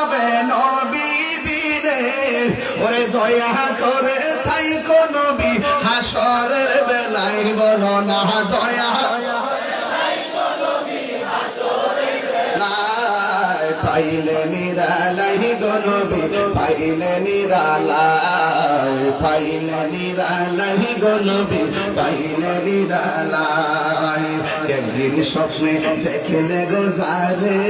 যাবে নবী বিনে, ওরে দয়া করে থাইকো নবী হাসরের বেলায়, বলো না দয়া পাইলে নিরালাই গো নবী, পাইলে নিরালাই, পাইলে নিরালাই গো নবী, পাইলে নিরালাই। একদিন স্বপ্নে দেখলে গো যারে,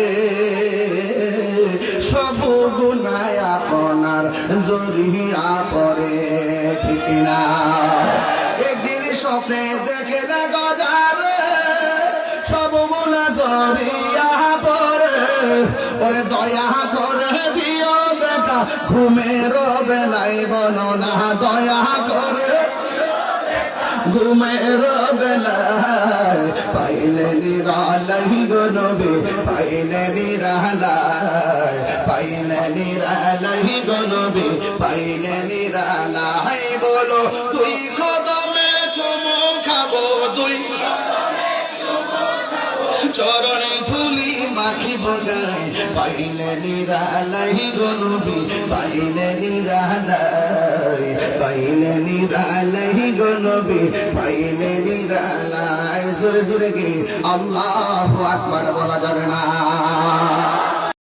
সব গুনাহ আপনার জড়িয়া পড়ে, ঠিক না? একদিন স্বপ্নে দেখলে গো যারে, সব গুনাহ জড়িয়া পড়ে, ওরে দয়া করে দিও দেখা ঘুমের বেলায়, বলো না দয়া করে ঘুমের বেলায়, পাইলে নিরালাই গো নবী, পাইলে নিরালাই, পাইলে নিরালাই গো নবী, পাইলে নিরালাই। বলো তুই কদমে চুমু খাবো, তুই চরণে ধুলি মাখিব গায়ে, পাইলে নিরালাই গো নবী, পাইলে নিরালাই, পাইলে নিরালাই গো নবী, পাইলে নিরালাই। জোরে জোরে কি আল্লাহু আকবার বলা যাবে না?